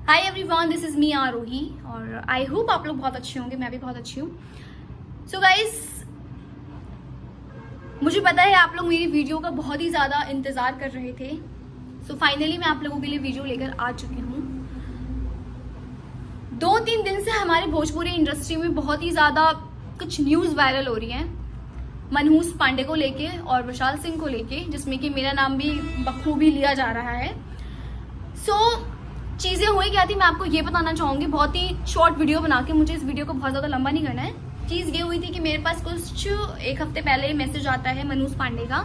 Hi everyone, this is me Aarohi और I hope आप लोग बहुत अच्छे होंगे। मैं भी बहुत अच्छी हूँ। सो गाइस, मुझे पता है आप लोग मेरी वीडियो का बहुत ही ज्यादा इंतजार कर रहे थे। सो फाइनली मैं आप लोगों के लिए वीडियो लेकर आ चुकी हूँ। 2-3 दिन से हमारे भोजपुरी इंडस्ट्री में बहुत ही ज्यादा कुछ न्यूज वायरल हो रही है मनहूस पांडे को लेके और विशाल सिंह को लेके, जिसमें कि मेरा नाम भी बखूबी लिया जा रहा है। चीजें हुई क्या थी मैं आपको ये बताना चाहूंगी, बहुत ही शॉर्ट वीडियो बना के। मुझे इस वीडियो को बहुत ज्यादा लंबा नहीं करना है। चीज ये हुई थी कि मेरे पास कुछ एक हफ्ते पहले मैसेज आता है मनहूस पांडे का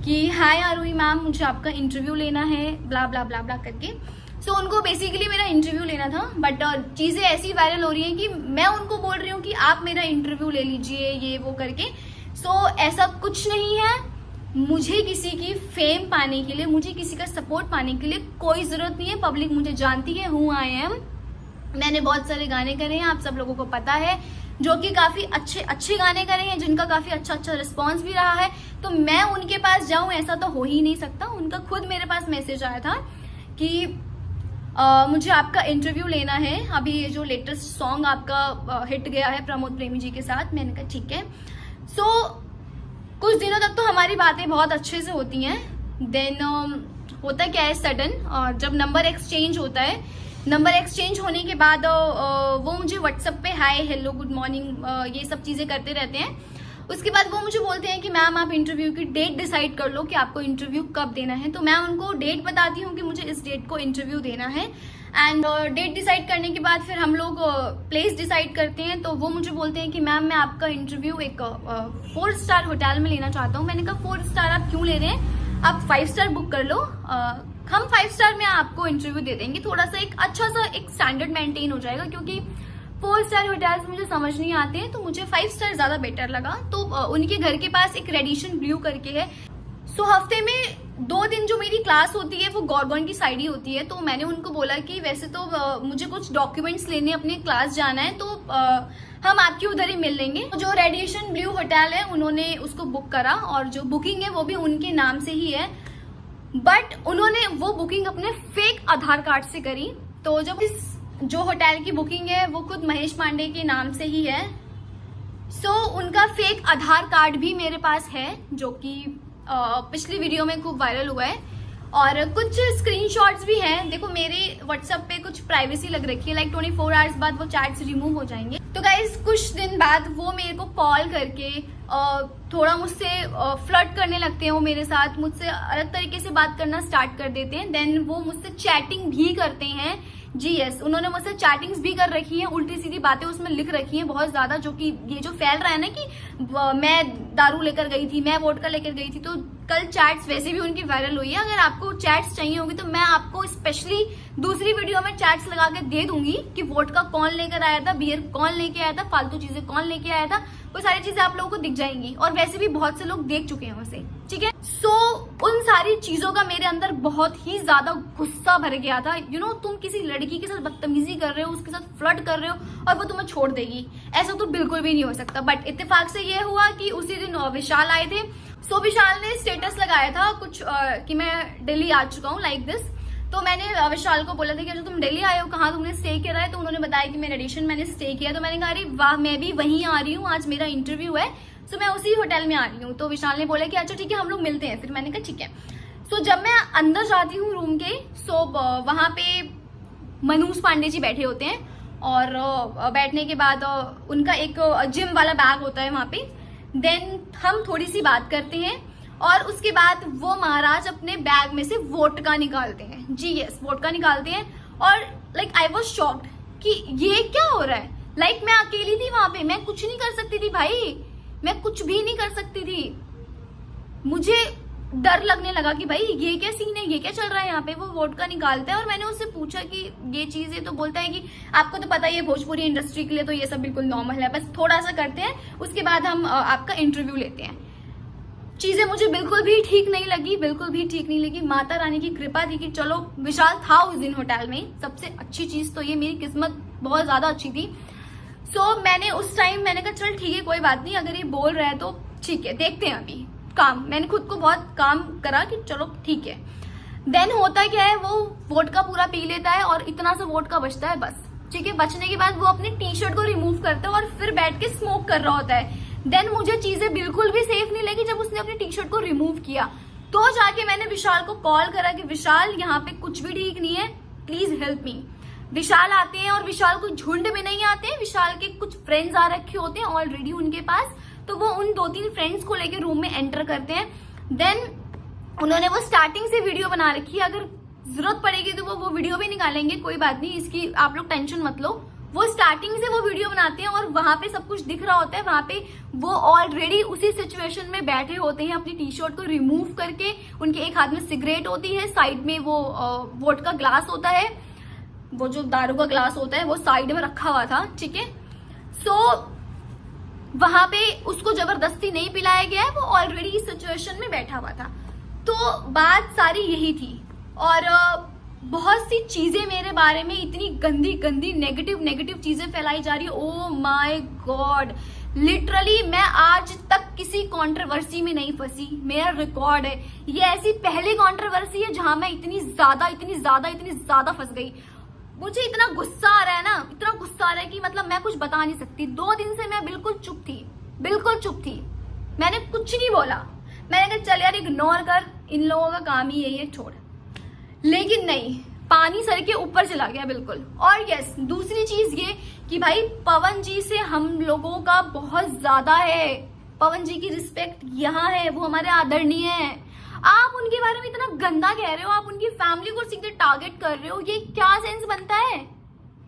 कि हाय आरोही मैम, मुझे आपका इंटरव्यू लेना है, ब्ला ब्ला ब्ला ब्ला करके। सो उनको बेसिकली मेरा इंटरव्यू लेना था, बट चीजें ऐसी वायरल हो रही हैं कि मैं उनको बोल रही हूँ कि आप मेरा इंटरव्यू ले लीजिए, ये वो करके। सो ऐसा कुछ नहीं है। मुझे किसी की फेम पाने के लिए, मुझे किसी का सपोर्ट पाने के लिए कोई जरूरत नहीं है। पब्लिक मुझे जानती है, हु आई एम। मैंने बहुत सारे गाने करे हैं, आप सब लोगों को पता है, जो कि काफी अच्छे गाने करे हैं, जिनका काफी अच्छा रिस्पॉन्स भी रहा है। तो मैं उनके पास जाऊं ऐसा तो हो ही नहीं सकता। उनका खुद मेरे पास मैसेज आया था कि मुझे आपका इंटरव्यू लेना है। अभी ये जो लेटेस्ट सॉन्ग आपका हिट गया है प्रमोद प्रेमी जी के साथ। मैंने कहा ठीक है। कुछ दिनों तक तो हमारी बातें बहुत अच्छे से होती हैं। देन होता क्या है, सडन जब नंबर एक्सचेंज होता है, नंबर एक्सचेंज होने के बाद वो मुझे व्हाट्सएप पे हाय हेलो गुड मॉर्निंग ये सब चीजें करते रहते हैं। उसके बाद वो मुझे बोलते हैं कि मैम आप इंटरव्यू की डेट डिसाइड कर लो कि आपको इंटरव्यू कब देना है। तो मैं उनको डेट बताती हूँ कि मुझे इस डेट को इंटरव्यू देना है। एंड डेट डिसाइड करने के बाद फिर हम लोग प्लेस डिसाइड करते हैं। तो वो मुझे बोलते हैं कि मैम मैं आपका इंटरव्यू एक 4 स्टार होटल में लेना चाहता हूँ। मैंने कहा 4 स्टार आप क्यों ले रहे हैं, आप 5 स्टार बुक कर लो, हम 5 स्टार में आपको इंटरव्यू दे देंगे। थोड़ा सा एक अच्छा सा एक स्टैंडर्ड मेंटेन हो जाएगा, क्योंकि 4 स्टार होटल्स मुझे समझ नहीं आते हैं, तो मुझे 5 स्टार ज्यादा बेटर लगा। तो उनके घर के पास एक रेडिशन ब्लू करके है। सो हफ्ते में 2 दिन जो मेरी क्लास होती है वो गॉर्गन की साइड ही होती है। तो मैंने उनको बोला कि वैसे तो मुझे कुछ डॉक्यूमेंट्स लेने अपने क्लास जाना है, तो हम आपकी उधर ही मिल लेंगे। जो रेडिएशन ब्लू होटल है उन्होंने उसको बुक करा, और जो बुकिंग है वो भी उनके नाम से ही है, बट उन्होंने वो बुकिंग अपने फेक आधार कार्ड से करी। तो जब इस जो होटल की बुकिंग है वो खुद महेश पांडे के नाम से ही है। उनका फेक आधार कार्ड भी मेरे पास है, जो कि पिछली वीडियो में खूब वायरल हुआ है। और कुछ स्क्रीनशॉट्स भी हैं। देखो मेरे व्हाट्सएप पे कुछ प्राइवेसी लग रखी है, लाइक 24 आवर्स बाद वो चैट्स रिमूव हो जाएंगे। तो गाइस कुछ दिन बाद वो मेरे को कॉल करके थोड़ा मुझसे फ्लर्ट करने लगते हैं। वो मेरे साथ मुझसे अलग तरीके से बात करना स्टार्ट कर देते हैं। देन वो मुझसे चैटिंग भी करते हैं। जी यस, उन्होंने मुझसे चैटिंग्स भी कर रखी हैं, उल्टी सीधी बातें उसमें लिख रखी हैं बहुत ज्यादा। जो कि ये जो फैल रहा है ना कि मैं दारू लेकर गई थी, मैं वोडका लेकर गई थी, तो कल चैट्स वैसे भी उनकी वायरल हुई है। अगर आपको चैट्स चाहिए होगी तो मैं आपको स्पेशली दूसरी वीडियो में चैट्स लगा के दे दूंगी कि वोडका कौन लेकर आया था, बियर कौन लेके आया था, फालतू चीजें कौन लेके आया था, वो सारी चीजें आप लोगों को दिख जाएंगी। और वैसे भी बहुत से लोग देख चुके हैं उसे, ठीक है। उन सारी चीजों का मेरे अंदर बहुत ही ज्यादा गुस्सा भर गया था। तुम किसी लड़की के साथ बदतमीजी कर रहे हो, उसके साथ फ्लर्ट कर रहे हो और वो तुम्हें छोड़ देगी, ऐसा तो बिल्कुल भी नहीं हो सकता। बट इत्तेफाक से ये हुआ कि उसी दिन विशाल आए थे। विशाल ने स्टेटस लगाया था कुछ कि मैं दिल्ली आ चुका हूँ, लाइक दिस। तो मैंने विशाल को बोला था कि तुम दिल्ली आए हो, कहाँ तुमने स्टे किया है? तो उन्होंने बताया कि मैं रेडिएशन मैंने स्टे किया। तो मैंने कहा अरे वाह, मैं भी वहीं आ रही हूँ, आज मेरा इंटरव्यू है, सो मैं उसी होटल में आ रही हूँ। तो विशाल ने बोला कि अच्छा ठीक है, हम लोग मिलते हैं। फिर मैंने कहा ठीक है। जब मैं अंदर जाती हूँ रूम के, वहां पे मनहूस पांडे जी बैठे होते हैं, और बैठने के बाद उनका एक जिम वाला बैग होता है वहां पे। देन हम थोड़ी सी बात करते हैं, और उसके बाद वो महाराज अपने बैग में से वोडका निकालते हैं। जी यस, वोडका निकालते हैं। और लाइक आई वॉज शॉक्ड कि ये क्या हो रहा है। लाइक मैं अकेली थी वहां पे, मैं कुछ नहीं कर सकती थी भाई, मैं कुछ भी नहीं कर सकती थी। मुझे डर लगने लगा कि भाई ये क्या सीन है, ये क्या चल रहा है यहाँ पे। वो वोडका निकालता है और मैंने उससे पूछा कि ये चीज है, तो बोलता है कि आपको तो पता ही है भोजपुरी इंडस्ट्री के लिए तो ये सब बिल्कुल नॉर्मल है, बस थोड़ा सा करते हैं, उसके बाद हम आपका इंटरव्यू लेते हैं। चीजें मुझे बिल्कुल भी ठीक नहीं लगी, बिल्कुल भी ठीक नहीं लगी। माता रानी की कृपा थी कि चलो विशाल था उस दिन होटल में। सबसे अच्छी चीज तो ये, मेरी किस्मत बहुत ज्यादा अच्छी थी। मैंने उस टाइम मैंने कहा चल ठीक है, कोई बात नहीं, अगर ये बोल रहा है तो ठीक है, देखते हैं अभी काम। मैंने खुद को बहुत काम करा कि चलो ठीक है। देन होता क्या है, वो वोडका पूरा पी लेता है और इतना सा वोडका बचता है बस, ठीक है। बचने के बाद वो अपनी टी शर्ट को रिमूव करता है और फिर बैठ के स्मोक कर रहा होता है। देन मुझे चीजें बिल्कुल भी सेफ नहीं लगी जब उसने अपनी टी शर्ट को रिमूव किया, तो जाके मैंने विशाल को कॉल करा कि विशाल यहाँ पे कुछ भी ठीक नहीं है, प्लीज हेल्प मी। विशाल आते हैं और विशाल को झुंड में नहीं आते हैं, विशाल के कुछ फ्रेंड्स आ रखे होते हैं ऑलरेडी उनके पास, तो वो उन 2-3 फ्रेंड्स को लेके रूम में एंटर करते हैं। देन उन्होंने वो स्टार्टिंग से वीडियो बना रखी है, अगर जरूरत पड़ेगी तो वो वीडियो भी निकालेंगे, कोई बात नहीं, इसकी आप लोग टेंशन मत लो। वो स्टार्टिंग से वो वीडियो बनाते हैं और वहां पे सब कुछ दिख रहा होता है, वहां पे वो ऑलरेडी उसी सिचुएशन में बैठे होते हैं, अपनी टी शर्ट को रिमूव करके, उनके एक हाथ में सिगरेट होती है, साइड में वो वोट का ग्लास होता है, वो जो दारू का ग्लास होता है वो साइड में रखा हुआ था, ठीक है। सो वहां पे उसको जबरदस्ती नहीं पिलाया गया है, वो ऑलरेडी इस सिचुएशन में बैठा हुआ था। तो बात सारी यही थी और बहुत सी चीजें मेरे बारे में इतनी गंदी गंदी नेगेटिव चीजें फैलाई जा रही है। ओ माय गॉड, लिटरली मैं आज तक किसी कंट्रोवर्सी में नहीं फंसी, मेरा रिकॉर्ड है, ये ऐसी पहली कंट्रोवर्सी है जहां मैं इतनी ज्यादा फंस गई। मुझे इतना गुस्सा आ रहा है ना, इतना गुस्सा आ रहा है कि मतलब मैं कुछ बता नहीं सकती। 2 दिन से मैं बिल्कुल चुप थी, मैंने कुछ नहीं बोला, मैंने कहा चल यार इग्नोर कर, इन लोगों का काम ही यही है, छोड़। लेकिन नहीं, पानी सर के ऊपर चला गया बिल्कुल। और यस, दूसरी चीज ये कि भाई पवन जी से हम लोगों का बहुत ज्यादा है, पवन जी की रिस्पेक्ट यहाँ है, वो हमारे आदरणीय है। आप उनके बारे में इतना गंदा कह रहे हो, आप उनकी फैमिली को सीधे टारगेट कर रहे हो, ये क्या सेंस बनता है,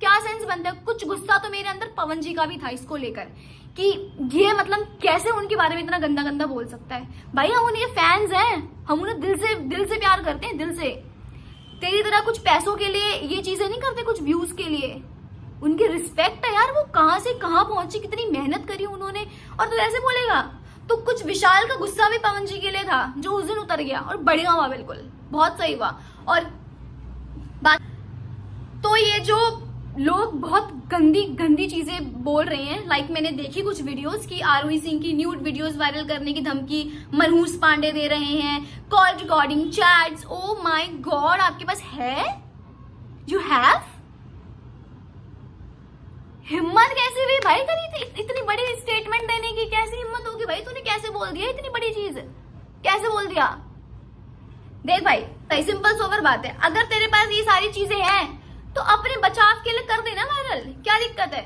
क्या सेंस बनता है? कुछ गुस्सा तो मेरे अंदर पवन जी का भी था इसको लेकर कि ये मतलब कैसे उनके बारे में इतना गंदा बोल सकता है। भाई हम उनके फैंस हैं, हम उन्हें दिल से प्यार करते हैं, दिल से। तेरी तरह कुछ पैसों के लिए ये चीजें नहीं करते, कुछ व्यूज के लिए। उनकी रिस्पेक्ट है यार, वो कहां से कहां पहुंची, कितनी मेहनत करी उन्होंने, और तो ऐसे बोलेगा। तो कुछ विशाल का गुस्सा भी पवन जी के लिए था जो उस दिन उतर गया, और बढ़िया हुआ, बिल्कुल बहुत सही हुआ। और बात तो ये जो लोग बहुत गंदी चीजें बोल रहे हैं, लाइक मैंने देखी कुछ वीडियोस की आरोही सिंह की न्यूड वीडियोस वायरल करने की धमकी मनहूस पांडे दे रहे हैं, call recording, chats. Oh my God, आपके पास है, यू हैव हिम्मत कैसे हुई भाई करी इतनी बड़ी स्टेटमेंट देने की? कैसी हिम्मत होगी भाई, तूने कैसे बोल दिया इतनी बड़ी चीज, कैसे बोल दिया? देख भाई, सिंपल सोबर बात है, अगर तेरे पास ये सारी चीजें हैं तो अपने बचाव के लिए कर देना वायरल, क्या दिक्कत है?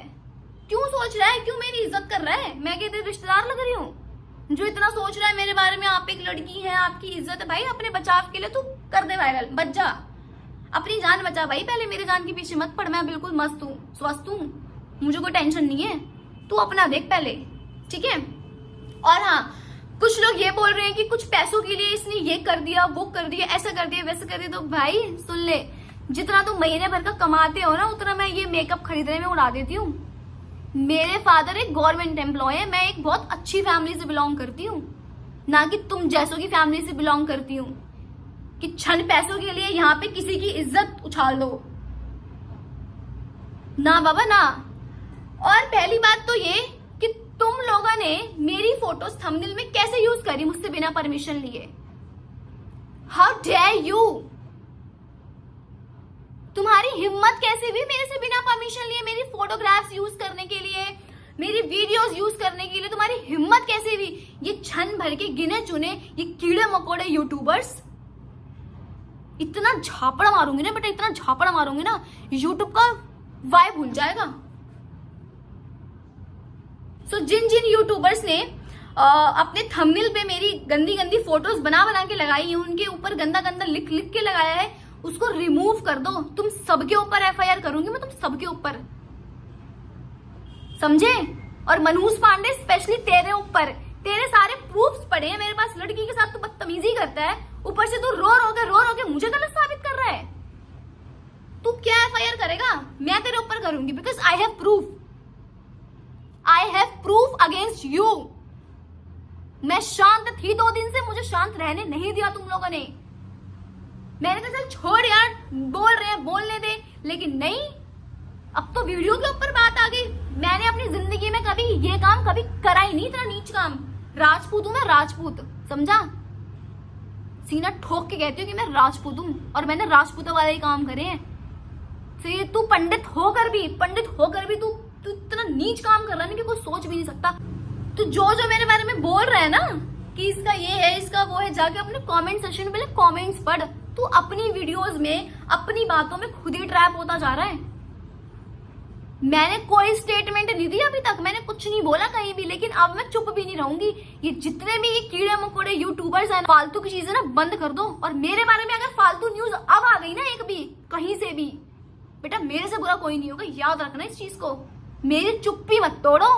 क्यों सोच रहा है, क्यों मेरी इज्जत कर रहा है? मैं कहते रिश्तेदार लग रही हूँ जो इतना सोच रहा है मेरे बारे में? आप एक लड़की है, आपकी इज्जत है भाई, अपने बचाव के लिए तू कर दे वायरल, बच जा, अपनी जान बचा भाई। पहले मेरे जान के पीछे मत पड़, मैं बिल्कुल मस्त हूँ, स्वस्थ हूँ, मुझे कोई टेंशन नहीं है, तू अपना देख पहले, ठीक है। और हाँ, कुछ लोग ये बोल रहे हैं कि कुछ पैसों के लिए इसने ये कर दिया, वो कर दिया, ऐसा कर दिया, वैसा कर दिया। तो भाई सुन ले, जितना तुम महीने भर का कमाते हो ना, उतना मैं ये मेकअप खरीदने में उड़ा देती हूँ। मेरे फादर एक गवर्नमेंट एम्प्लॉय है, मैं एक बहुत अच्छी फैमिली से बिलोंग करती हूँ, ना कि तुम जैसों की फैमिली से बिलोंग करती हूँ कि क्षण पैसों के लिए यहाँ पे किसी की इज्जत उछाल दो, ना बाबा ना। और पहली बात तो ये कि तुम लोगों ने मेरी फोटोज थंबनेल में कैसे यूज करी मुझसे बिना परमिशन लिए? हाउ डेयर यू, तुम्हारी हिम्मत कैसे हुई मेरे से बिना परमिशन लिए मेरी फोटोग्राफ्स यूज करने के लिए, मेरी वीडियोस यूज करने के लिए? तुम्हारी हिम्मत कैसे हुई? ये क्षण भर के गिने चुने ये कीड़े मकोड़े यूट्यूबर्स, इतना झापड़ा मारूंगी ना बेटा, इतना झापड़ा मारूंगी ना, यूट्यूब का वाइब भूल जाएगा। सो जिन यूट्यूबर्स ने अपने थंबनेल पे मेरी गंदी फोटोज बना के लगाई है, उनके ऊपर गंदा लिख के लगाया है, उसको रिमूव कर दो। तुम सबके ऊपर एफआईआर करूंगी मैं, तुम सबके ऊपर, समझे? और मनहूस पांडे स्पेशली तेरे ऊपर, तेरे सारे प्रूफ्स पड़े हैं मेरे पास। लड़की के साथ तू बदतमीजी करता है, ऊपर से तू रो रो के मुझे गलत साबित कर रहा है। तू क्या एफआईआर करेगा? मैं तेरे ऊपर करूंगी, because I have proof against you. मैं शांत थी 2 दिन से, मुझे शांत रहने नहीं दिया तुम लोगों ने। मैंने कहा चल छोड़ यार, बोल रहे हैं बोलने दे, लेकिन नहीं, अब तो वीडियो के ऊपर बात आ गई। मैंने अपनी जिंदगी में कभी ये काम कभी करा ही नहीं, इतना नीच काम। राजपूत हूं मैं, राजपूत, समझा? सीना ठोक के कहती हूँ कि मैं राजपूत हूँ और मैंने राजपूतों वाले ही काम करे हैं। तो तू पंडित होकर भी तू इतना नीच काम कर रहा है ना कि कोई सोच भी नहीं सकता। तो जो मेरे बारे में बोल रहा है ना कि इसका ये है, इसका वो है, जाके अपने कमेंट सेक्शन में पहले कमेंट्स पढ़। तू अपनी वीडियोस में, अपनी बातों में खुद ही ट्रैप होता जा रहा है। मैंने कोई स्टेटमेंट नहीं दी अभी तक, मैंने कुछ नहीं बोला कहीं भी, लेकिन अब मैं चुप भी नहीं रहूंगी। ये जितने भी ये कीड़े मकोड़े यूट्यूबर्स हैं, फालतू की चीजें ना बंद कर दो। और मेरे बारे में अगर फालतू न्यूज अब आ गई ना एक भी कहीं से भी, बेटा मेरे से बुरा कोई नहीं होगा, याद रखना इस चीज को। मेरी चुप्पी मत तोड़ो,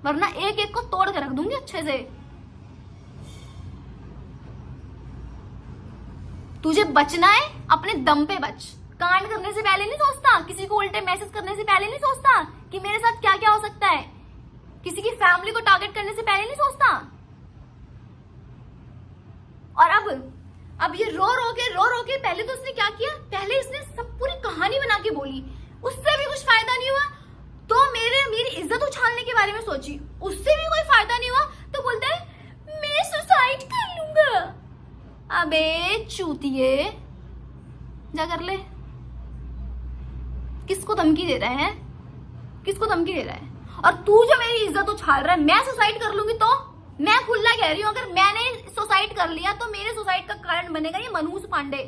वरना एक एक को तोड़ के रख दूंगी अच्छे से। तुझे बचना है अपने दम पे बच। कांड करने से पहले नहीं सोचता, किसी को उल्टे मैसेज करने से पहले नहीं सोचता कि मेरे साथ क्या क्या हो सकता है, किसी की फैमिली को टारगेट करने से पहले नहीं सोचता। और अब ये रो रो के पहले तो उसने क्या किया, पहले इसने सब पूरी कहानी बना के बोली, उससे भी कुछ फायदा नहीं हुआ तो मेरी इज्जत उछालने के बारे में सोची, उससे भी कोई फायदा नहीं हुआ तो बोलता है मैं सुसाइड कर लूंगा। अबे चूतिए, जा कर ले। किसको धमकी दे रहा है, किसको धमकी दे रहा है? और तू जो मेरी इज्जत उछाल रहा है, मैं सुसाइड कर लूंगी तो मैं खुला कह रही हूं, अगर मैंने सुसाइड कर लिया तो मेरे सुसाइड का कारण बनेगा ये मनूस पांडे।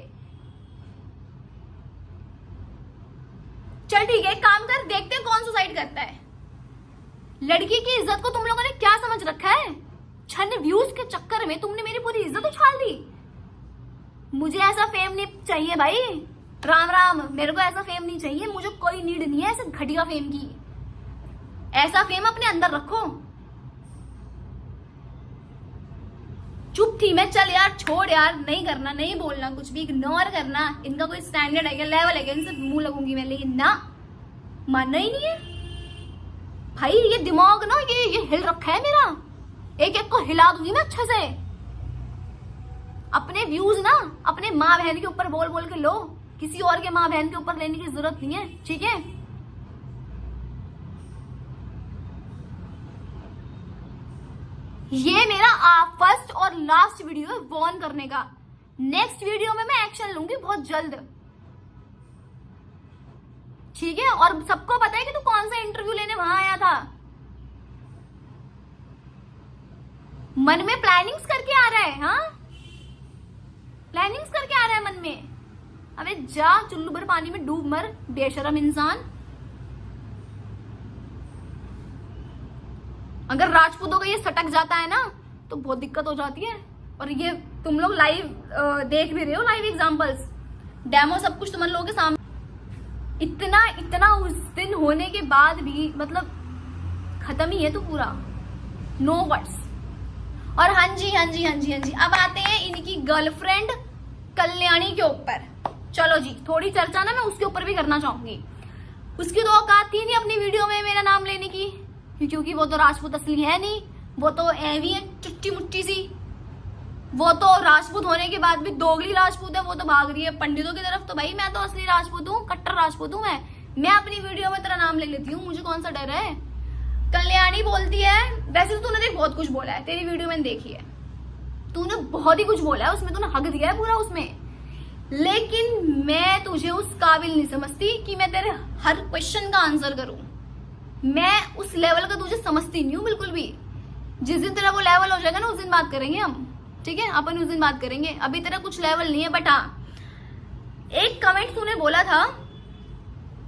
चल ठीक है, एक काम कर, देखते हैं कौन सुसाइड करता है। लड़की की इज्जत को तुम लोगों ने क्या समझ रखा है? छन व्यूज के चक्कर में तुमने मेरी पूरी इज्जत उछाल दी। मुझे ऐसा फेम नहीं चाहिए भाई, राम राम, मेरे को ऐसा फेम नहीं चाहिए, मुझे कोई नीड नहीं है ऐसे घटिया फेम की। ऐसा फेम अपने अंदर रखो। चुप थी मैं, चल यार छोड़ यार, नहीं करना, नहीं बोलना, कुछ भी इग्नोर करना। इनका कोई स्टैंडर्ड है क्या, लेवल है क्या, इनसे मुंह लगूंगी मैं, लेकिन ना, मानना ही नहीं है भाई। ये दिमाग ना ये हिल रखा है मेरा, एक एक को हिला दूंगी मैं अच्छे से। अपने व्यूज ना अपने माँ बहन के ऊपर बोल बोल के लो, किसी और के माँ बहन के ऊपर लेने की जरूरत नहीं है, ठीक है? ये मेरा फर्स्ट और लास्ट वीडियो है वॉर्न करने का। नेक्स्ट वीडियो में मैं एक्शन लूंगी बहुत जल्द, ठीक है? और सबको पता है कि तू कौन सा इंटरव्यू लेने वहां आया था। मन में प्लानिंग्स करके आ रहा है, हाँ, प्लानिंग्स करके आ रहा है मन में। अबे जा चुल्लू भर पानी में डूब मर, बेशरम इंसान। अगर राजपूतों का ये सटक जाता है ना तो बहुत दिक्कत हो जाती है। और ये तुम लोग लाइव देख भी रहे हो, लाइव एग्जांपल्स, डेमो सब कुछ तुम लोगों के सामने। इतना उस दिन होने के बाद भी मतलब खत्म ही है तो पूरा, नो वर्ड्स। और हाँ जी, अब आते हैं इनकी गर्लफ्रेंड कल्याणी के ऊपर। चलो जी, थोड़ी चर्चा ना मैं उसके ऊपर भी करना चाहूंगी। उसकी तो औकात थी नहीं अपनी वीडियो में मेरा नाम लेने की, क्योंकि वो तो राजपूत असली है नहीं, वो तो ऐवी है चुट्टी मुट्टी सी। वो तो राजपूत होने के बाद भी दोगली राजपूत है, वो तो भाग रही है पंडितों की तरफ। तो भाई मैं तो असली राजपूत हूँ, कट्टर राजपूत हूँ मैं अपनी वीडियो में तेरा नाम ले लेती हूँ, मुझे कौन सा डर है। कल्याणी बोलती है, वैसे तो तूने देख बहुत कुछ बोला है, तेरी वीडियो मैंने देखी है, तूने बहुत ही कुछ बोला है उसमें, तूने हक दिया है पूरा उसमें। लेकिन मैं तुझे उस काबिल नहीं समझती कि मैं तेरे हर क्वेश्चन का आंसर करूं। मैं उस लेवल का तुझे समझती नहीं हूँ बिल्कुल भी। जिस दिन तेरा वो लेवल हो जाएगा ना उस दिन बात करेंगे हम, ठीक है? अपन उस दिन बात करेंगे, अभी तेरा कुछ लेवल नहीं है। बट हाँ, एक कमेंट तूने बोला था,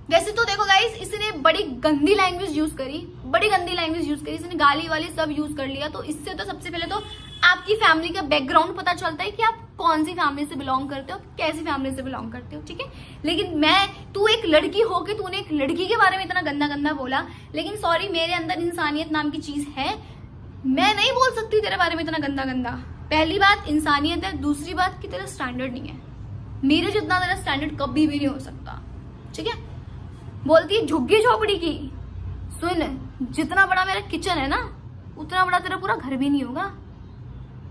वैसे तो देखो गाइस, इसने बड़ी गंदी लैंग्वेज यूज करी, इसने गाली वाली सब यूज कर लिया। तो इससे तो सबसे पहले तो आपकी फैमिली का बैकग्राउंड पता चलता है कि आप कौन सी फैमिली से बिलोंग करते हो, कैसी फैमिली से बिलोंग करते हो, ठीक है? लेकिन तू एक लड़की हो के तूने एक लड़की के बारे में इतना गंदा बोला। लेकिन सॉरी, मेरे अंदर इंसानियत नाम की चीज है, मैं नहीं बोल सकती तेरे बारे में इतना गंदा। पहली बात इंसानियत है, दूसरी बात कि तेरा स्टैंडर्ड नहीं है, मेरे जितना तेरा स्टैंडर्ड कभी भी नहीं हो सकता, ठीक है? बोलती है झुग्गी झोपड़ी की। सुन, जितना बड़ा मेरा किचन है ना, उतना बड़ा तेरा पूरा घर भी नहीं होगा,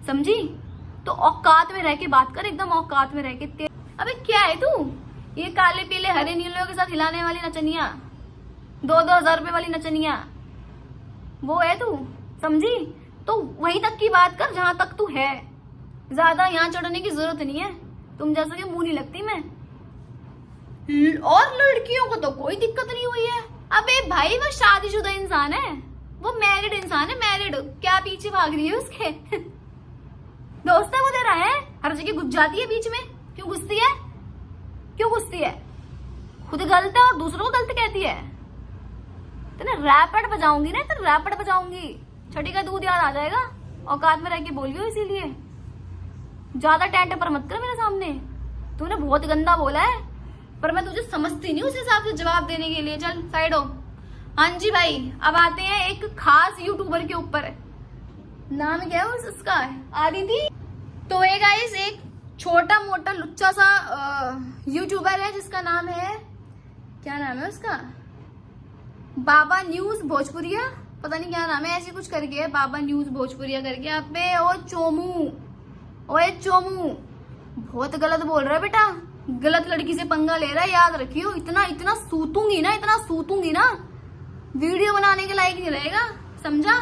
समझी? तो औकात में रह के बात कर, एकदम औकात में रह के। अबे क्या है तू, ये काले पीले हरे नीलों के साथ हिलाने वाली नचनिया, 2-2 हजार रुपए वाली नचनिया, वो है तू, समझी? तो वहीं तक की बात कर जहां तक तू है, ज्यादा यहाँ चढ़ने की जरूरत नहीं है, तुम जैसा कि मुंह नहीं लगती मैं। और लड़कियों को तो कोई दिक्कत नहीं हुई है। अबे भाई वो शादीशुदा इंसान है, वो मैरिड इंसान है, मैरिड। क्या पीछे भाग रही है उसके? दोस्त है वो तेरा है, हर जगह घुस जाती है बीच में। क्यों घुसती है, क्यों घुसती है? खुद गलत है और दूसरों को गलत कहती है। तेने रैपट बजाऊंगी ना, तो रैपट बजाऊंगी, छठी का दूध याद आ जाएगा। औकात में रह के बोलियो, इसीलिए ज्यादा टेंट पर मत कर मेरे सामने। तूने बहुत गंदा बोला है, पर मैं तुझे समझती नहीं उस हिसाब से जवाब देने के लिए। चल साइड हो। हाँ जी भाई, अब आते हैं एक खास यूट्यूबर के ऊपर। नाम क्या है उसका? आदिति। तो ये गाइस एक छोटा मोटा लुच्चा सा यूट्यूबर है जिसका नाम है, क्या नाम है उसका? बाबा न्यूज भोजपुरिया, पता नहीं क्या नाम है, ऐसे कुछ करके है, बाबा न्यूज भोजपुरिया करके। अबे ओ चोमू, ओए चोमू, बहुत गलत बोल रहा है बेटा, गलत लड़की से पंगा ले रहा है, याद रखियो। इतना इतना सूतूंगी ना, इतना सूतूंगी ना, वीडियो बनाने के लायक नहीं रहेगा, समझा?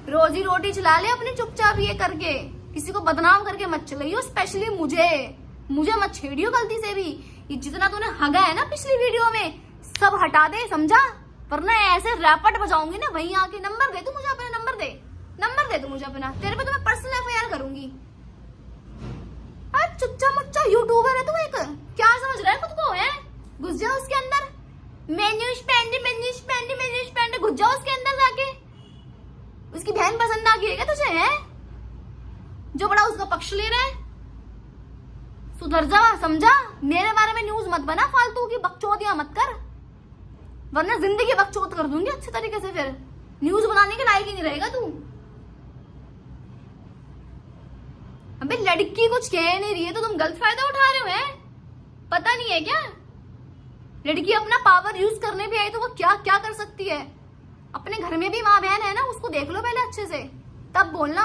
रोजी रोटी चला ले अपनी चुपचाप ये करके, किसी को बदनाम करके मत चलाइयो, स्पेशली मुझे मत छेड़ियो गलती से भी। ये जितना तूने हगा है ना पिछली वीडियो में, सब हटा दे, समझा? वरना ऐसे रैपट बजाऊंगी ना, वहीं आके नंबर दे तू मुझे अपना, नंबर दे तू मुझे अपना, तेरे पे तो मैं पर्सनल एफआईआर करूंगी। चुच्चा मुच्चा यूट्यूबर है तू एक, क्या समझ रहा है खुद को? है घुस जाओ उसके अंदर, मेन्यू स्पेंड, घुस जाओ उसके अंदर जाके। उसकी बहन पसंद आ गई है क्या तुझे? है जो बड़ा उसका पक्ष ले रहा है, सुधर जा, समझा? मेरे बारे में न्यूज मत बना, फालतू की बकचोदियां मत कर, वरना जिंदगी बकचोद कर दूंगी अच्छे तरीके से। फिर न्यूज बनाने के लायक ही नहीं रहेगा तू। अबे लड़की कुछ कह नहीं रही है तो तुम गलत फायदा उठा रहे हो, है? पता नहीं है क्या? लड़की अपना पावर यूज करने भी आई तो वो क्या क्या कर सकती है। अपने घर में भी माँ बहन है ना, उसको देख लो पहले अच्छे से, तब बोलना।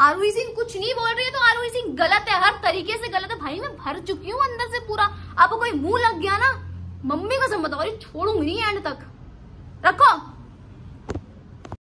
आरुई सिंह कुछ नहीं बोल रही है तो आरुई सिंह गलत है, हर तरीके से गलत है भाई। मैं भर चुकी हूँ अंदर से पूरा, अब कोई मुंह लग गया ना, मम्मी कसम बता रही, छोड़ूंगी नहीं एंड तक। रखो।